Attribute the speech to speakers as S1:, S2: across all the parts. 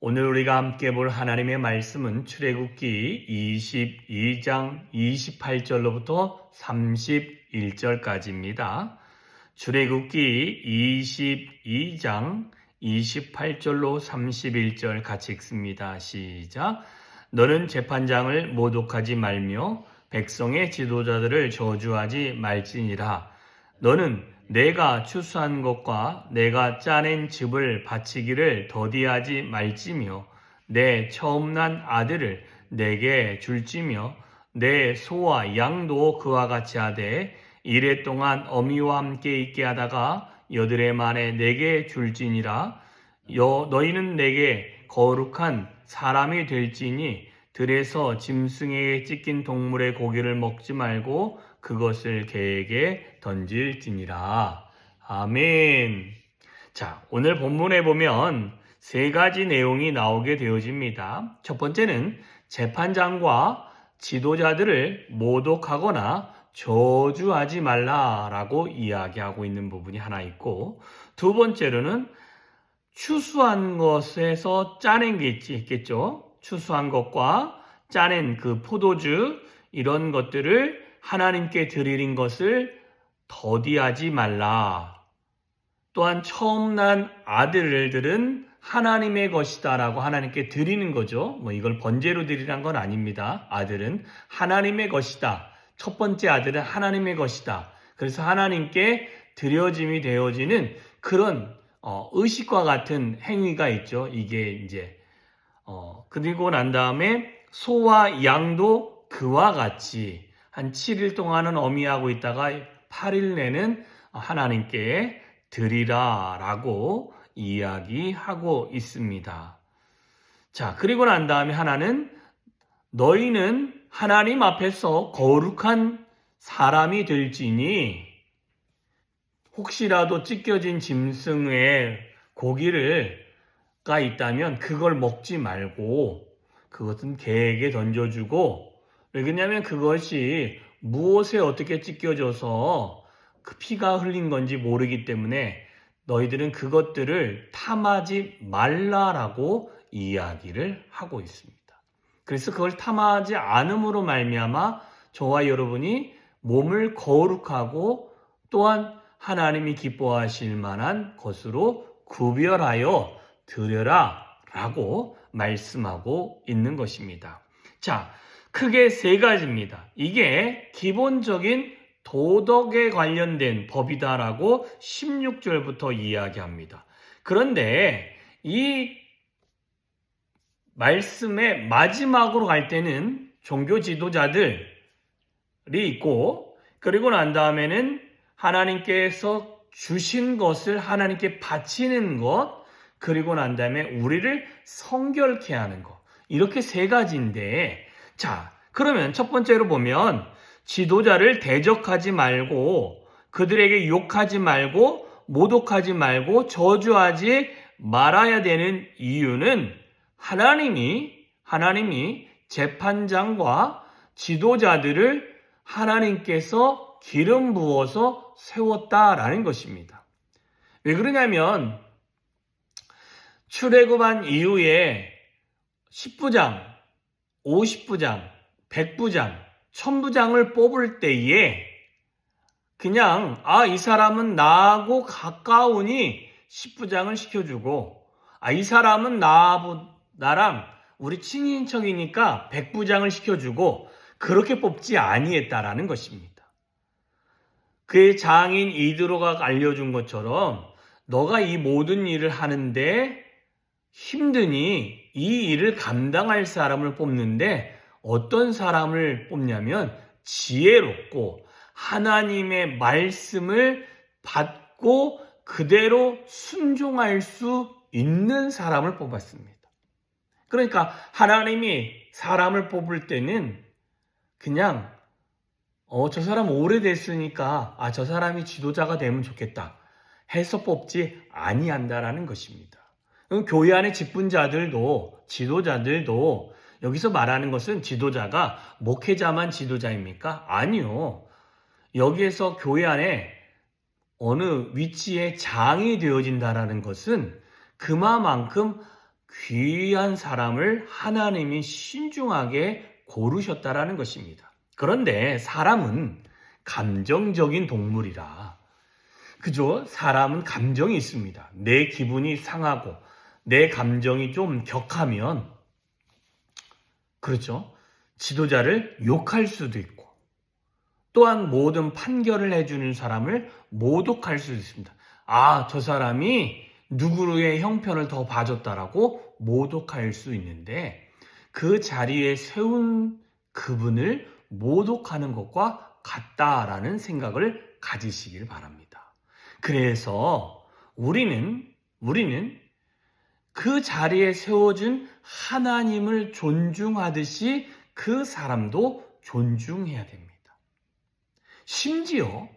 S1: 오늘 우리가 함께 볼 하나님의 말씀은 출애굽기 22장 28절로부터 31절까지입니다. 출애굽기 22장 28절로 31절 같이 읽습니다. 시작. 너는 재판장을 모독하지 말며 백성의 지도자들을 저주하지 말지니라. 너는 내가 추수한 것과 내가 짜낸 즙을 바치기를 더디하지 말지며 내 처음 난 아들을 내게 줄지며 내 소와 양도 그와 같이 하되 이래 동안 어미와 함께 있게 하다가 여드레 만에 내게 줄지니라. 너희는 내게 거룩한 사람이 될지니 들에서 짐승에게 찢긴 동물의 고기를 먹지 말고 그것을 개에게 던질지니라. 아멘. 자, 오늘 본문에 보면 세 가지 내용이 나오게 되어집니다. 첫 번째는 재판장과 지도자들을 모독하거나 저주하지 말라라고 이야기하고 있는 부분이 하나 있고, 두 번째로는 추수한 것에서 짜낸 게 있겠죠. 추수한 것과 짜낸 그 포도주 이런 것들을 하나님께 드리는 것을 더디하지 말라. 또한 처음 난 아들들은 하나님의 것이다 라고 하나님께 드리는 거죠. 이걸 번제로 드리란 건 아닙니다. 아들은 하나님의 것이다. 첫 번째 아들은 하나님의 것이다. 그래서 하나님께 드려짐이 되어지는 그런 의식과 같은 행위가 있죠. 이게 이제 그리고 난 다음에 소와 양도 그와 같이 한 7일 동안은 어미하고 있다가 8일 내는 하나님께 드리라 라고 이야기하고 있습니다. 자, 그리고 난 다음에 하나는 너희는 하나님 앞에서 거룩한 사람이 될지니 혹시라도 찢겨진 짐승의 고기가 있다면 그걸 먹지 말고 그것은 개에게 던져주고, 왜 그러냐면 그것이 무엇에 어떻게 찢겨져서 그 피가 흘린 건지 모르기 때문에 너희들은 그것들을 탐하지 말라라고 이야기를 하고 있습니다. 그래서 그걸 탐하지 않음으로 말미암아 저와 여러분이 몸을 거룩하고 또한 하나님이 기뻐하실 만한 것으로 구별하여 드려라 라고 말씀하고 있는 것입니다. 자, 크게 세 가지입니다. 이게 기본적인 도덕에 관련된 법이다라고 16절부터 이야기합니다. 그런데 이 말씀의 마지막으로 갈 때는 종교 지도자들이 있고, 그리고 난 다음에는 하나님께서 주신 것을 하나님께 바치는 것, 그리고 난 다음에 우리를 성결케 하는 것. 이렇게 세 가지인데, 자, 그러면 첫 번째로 보면 지도자를 대적하지 말고 그들에게 욕하지 말고 모독하지 말고 저주하지 말아야 되는 이유는 하나님이 재판장과 지도자들을 하나님께서 기름 부어서 세웠다라는 것입니다. 왜 그러냐면 출애굽한 이후에 10부장, 50부장, 100부장, 1000부장을 뽑을 때에 그냥 이 사람은 나하고 가까우니 10부장을 시켜주고 이 사람은 나랑 우리 친인척이니까 100부장을 시켜주고 그렇게 뽑지 아니했다라는 것입니다. 그의 장인 이드로가 알려준 것처럼 너가 이 모든 일을 하는데 힘드니 이 일을 감당할 사람을 뽑는데 어떤 사람을 뽑냐면 지혜롭고 하나님의 말씀을 받고 그대로 순종할 수 있는 사람을 뽑았습니다. 그러니까 하나님이 사람을 뽑을 때는 그냥 저 사람 오래됐으니까 저 사람이 지도자가 되면 좋겠다 해서 뽑지 아니한다라는 것입니다. 교회 안의 직분자들도 지도자들도 여기서 말하는 것은 지도자가 목회자만 지도자입니까? 아니요. 여기에서 교회 안에 어느 위치에 장이 되어진다라는 것은 그만큼 귀한 사람을 하나님이 신중하게 고르셨다라는 것입니다. 그런데 사람은 감정적인 동물이라, 그죠? 사람은 감정이 있습니다. 내 기분이 상하고 내 감정이 좀 격하면, 그렇죠? 지도자를 욕할 수도 있고, 또한 모든 판결을 해주는 사람을 모독할 수도 있습니다. 아, 저 사람이 누구의 형편을 더 봐줬다라고 모독할 수 있는데, 그 자리에 세운 그분을 모독하는 것과 같다라는 생각을 가지시길 바랍니다. 그래서 우리는 그 자리에 세워준 하나님을 존중하듯이 그 사람도 존중해야 됩니다. 심지어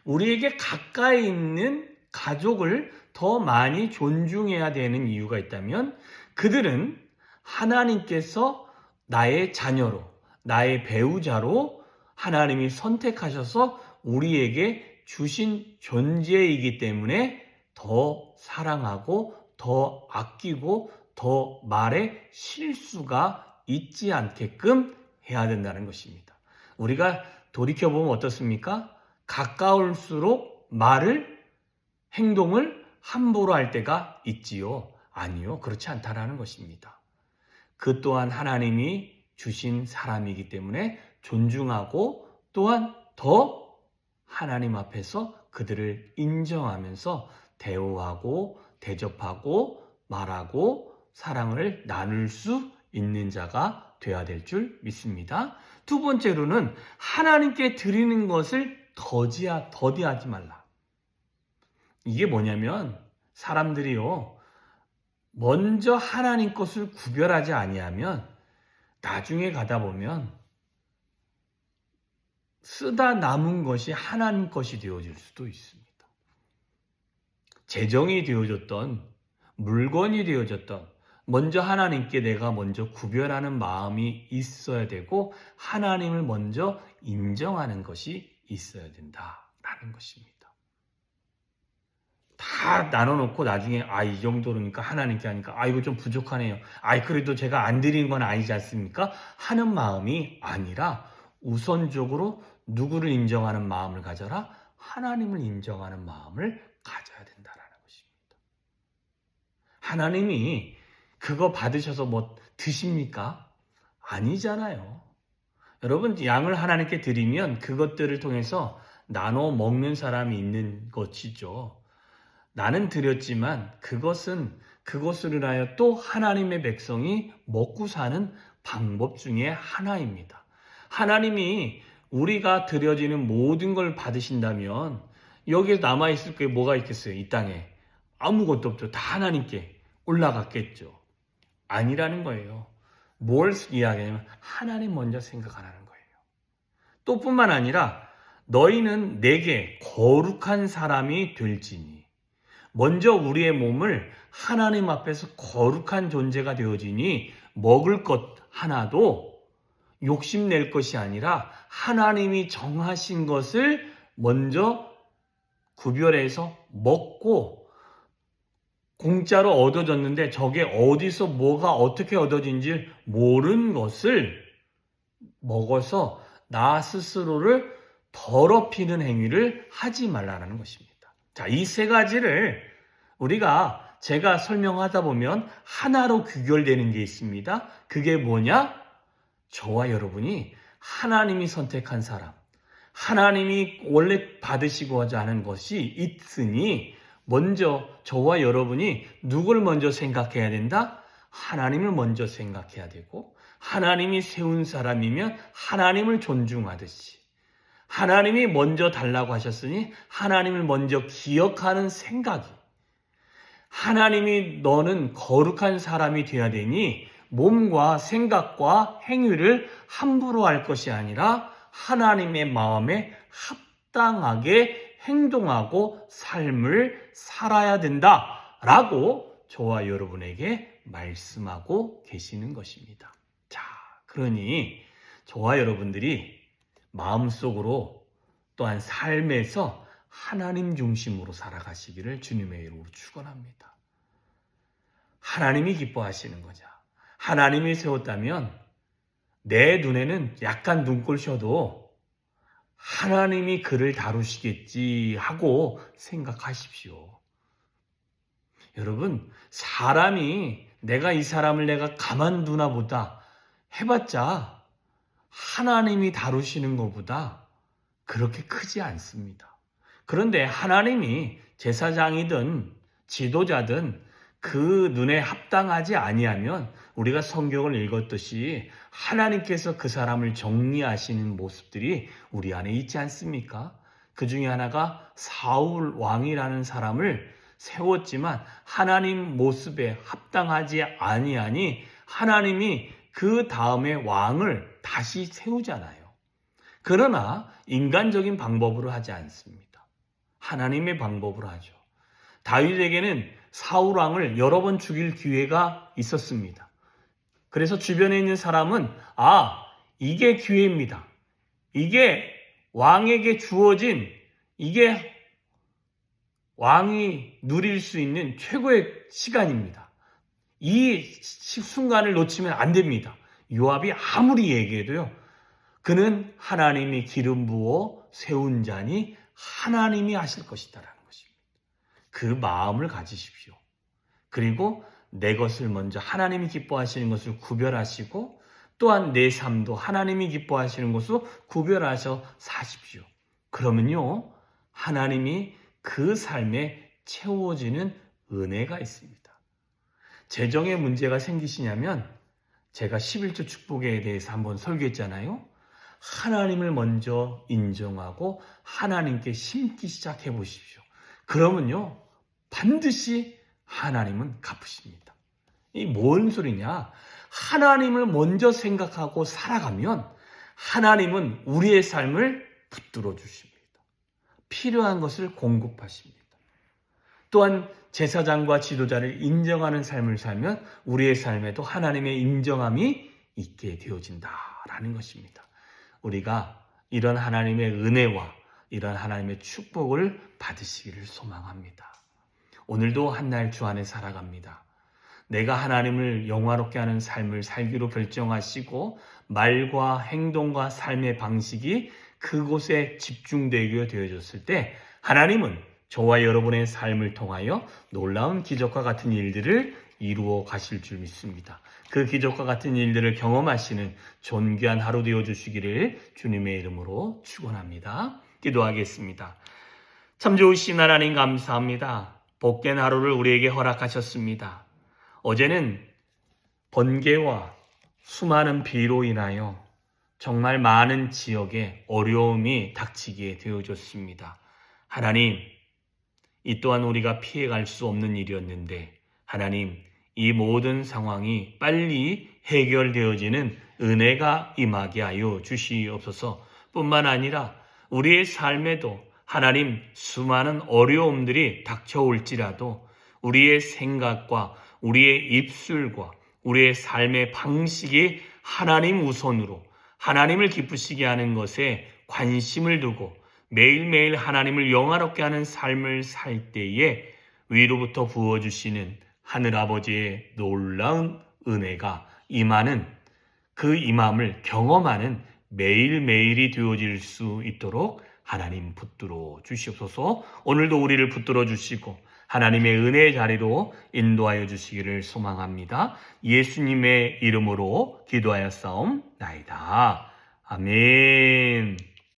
S1: 우리에게 가까이 있는 가족을 더 많이 존중해야 되는 이유가 있다면, 그들은 하나님께서 나의 자녀로, 나의 배우자로 하나님이 선택하셔서 우리에게 주신 존재이기 때문에 더 사랑하고 더 아끼고 더 말에 실수가 있지 않게끔 해야 된다는 것입니다. 우리가 돌이켜보면 어떻습니까? 가까울수록 말을, 행동을 함부로 할 때가 있지요. 아니요, 그렇지 않다라는 것입니다. 그 또한 하나님이 주신 사람이기 때문에 존중하고, 또한 더 하나님 앞에서 그들을 인정하면서 대우하고 대접하고 말하고 사랑을 나눌 수 있는 자가 되어야 될 줄 믿습니다. 두 번째로는 하나님께 드리는 것을 더디하지 말라. 이게 뭐냐면, 사람들이요, 먼저 하나님 것을 구별하지 아니하면 나중에 가다 보면 쓰다 남은 것이 하나님 것이 되어질 수도 있습니다. 재정이 되어졌던, 물건이 되어졌던, 먼저 하나님께 내가 먼저 구별하는 마음이 있어야 되고, 하나님을 먼저 인정하는 것이 있어야 된다라는 것입니다. 다 나눠놓고 나중에 이 정도로니까 하나님께 하니까 이거 좀 부족하네요. 그래도 제가 안 드리는 건 아니지 않습니까? 하는 마음이 아니라 우선적으로 누구를 인정하는 마음을 가져라? 하나님을 인정하는 마음을 가져야 된다라는 것입니다. 하나님이 그거 받으셔서 뭐 드십니까? 아니잖아요. 여러분, 양을 하나님께 드리면 그것들을 통해서 나눠 먹는 사람이 있는 것이죠. 나는 드렸지만 그것을 인하여 또 하나님의 백성이 먹고 사는 방법 중에 하나입니다. 하나님이 우리가 드려지는 모든 걸 받으신다면 여기에 남아있을 게 뭐가 있겠어요? 이 땅에 아무것도 없죠. 다 하나님께 올라갔겠죠. 아니라는 거예요. 뭘 이야기하냐면 하나님 먼저 생각하라는 거예요. 또 뿐만 아니라 너희는 내게 거룩한 사람이 될지니, 먼저 우리의 몸을 하나님 앞에서 거룩한 존재가 되어지니 먹을 것 하나도 욕심낼 것이 아니라 하나님이 정하신 것을 먼저 구별해서 먹고, 공짜로 얻어졌는데 저게 어디서 뭐가 어떻게 얻어진지 모르는 것을 먹어서 나 스스로를 더럽히는 행위를 하지 말라는 것입니다. 자, 이 세 가지를 제가 설명하다 보면 하나로 귀결되는 게 있습니다. 그게 뭐냐? 저와 여러분이 하나님이 선택한 사람, 하나님이 원래 받으시고자 하는 것이 있으니 먼저 저와 여러분이 누굴 먼저 생각해야 된다? 하나님을 먼저 생각해야 되고, 하나님이 세운 사람이면 하나님을 존중하듯이 하나님이 먼저 달라고 하셨으니 하나님을 먼저 기억하는 생각이, 하나님이 너는 거룩한 사람이 되어야 되니 몸과 생각과 행위를 함부로 할 것이 아니라 하나님의 마음에 합당하게 행동하고 삶을 살아야 된다라고 저와 여러분에게 말씀하고 계시는 것입니다. 자, 그러니 저와 여러분들이 마음속으로 또한 삶에서 하나님 중심으로 살아가시기를 주님의 이름으로 축원합니다. 하나님이 기뻐하시는 거죠. 하나님이 세웠다면 내 눈에는 약간 눈꼴 셔도 하나님이 그를 다루시겠지 하고 생각하십시오. 여러분, 사람이 내가 이 사람을 내가 가만두나 보다 해봤자 하나님이 다루시는 것보다 그렇게 크지 않습니다. 그런데 하나님이 제사장이든 지도자든 그 눈에 합당하지 아니하면 우리가 성경을 읽었듯이 하나님께서 그 사람을 정리하시는 모습들이 우리 안에 있지 않습니까? 그 중에 하나가 사울 왕이라는 사람을 세웠지만 하나님 모습에 합당하지 아니하니 하나님이 그 다음에 왕을 다시 세우잖아요. 그러나 인간적인 방법으로 하지 않습니다. 하나님의 방법으로 하죠. 다윗에게는 사울 왕을 여러 번 죽일 기회가 있었습니다. 그래서 주변에 있는 사람은 이게 기회입니다. 이게 왕에게 주어진 이게 왕이 누릴 수 있는 최고의 시간입니다. 이 순간을 놓치면 안 됩니다. 요압이 아무리 얘기해도요. 그는 하나님이 기름 부어 세운 자니 하나님이 하실 것이다라는 것입니다. 그 마음을 가지십시오. 그리고 내 것을 먼저 하나님이 기뻐하시는 것을 구별하시고 또한 내 삶도 하나님이 기뻐하시는 것을 구별하셔 사십시오. 그러면요. 하나님이 그 삶에 채워지는 은혜가 있습니다. 재정에 문제가 생기시냐면 제가 11조 축복에 대해서 한번 설교했잖아요. 하나님을 먼저 인정하고 하나님께 심기 시작해 보십시오. 그러면요. 반드시 하나님은 갚으십니다. 이 뭔 소리냐? 하나님을 먼저 생각하고 살아가면 하나님은 우리의 삶을 붙들어 주십니다. 필요한 것을 공급하십니다. 또한 제사장과 지도자를 인정하는 삶을 살면 우리의 삶에도 하나님의 인정함이 있게 되어진다라는 것입니다. 우리가 이런 하나님의 은혜와 이런 하나님의 축복을 받으시기를 소망합니다. 오늘도 한 날 주 안에 살아갑니다. 내가 하나님을 영화롭게 하는 삶을 살기로 결정하시고 말과 행동과 삶의 방식이 그곳에 집중되게 되어졌을 때 하나님은 저와 여러분의 삶을 통하여 놀라운 기적과 같은 일들을 이루어 가실 줄 믿습니다. 그 기적과 같은 일들을 경험하시는 존귀한 하루 되어 주시기를 주님의 이름으로 축원합니다. 기도하겠습니다. 참 좋으신 하나님 감사합니다. 복된 하루를 우리에게 허락하셨습니다. 어제는 번개와 수많은 비로 인하여 정말 많은 지역에 어려움이 닥치게 되어졌습니다. 하나님, 이 또한 우리가 피해갈 수 없는 일이었는데 하나님, 이 모든 상황이 빨리 해결되어지는 은혜가 임하게 하여 주시옵소서. 뿐만 아니라 우리의 삶에도 하나님 수많은 어려움들이 닥쳐올지라도 우리의 생각과 우리의 입술과 우리의 삶의 방식이 하나님 우선으로 하나님을 기쁘시게 하는 것에 관심을 두고 매일매일 하나님을 영화롭게 하는 삶을 살 때에 위로부터 부어주시는 하늘아버지의 놀라운 은혜가 임하는 그 임함을 경험하는 매일매일이 되어질 수 있도록 하나님 붙들어 주시옵소서. 오늘도 우리를 붙들어 주시고 하나님의 은혜의 자리로 인도하여 주시기를 소망합니다. 예수님의 이름으로 기도하였사옵나이다. 아멘.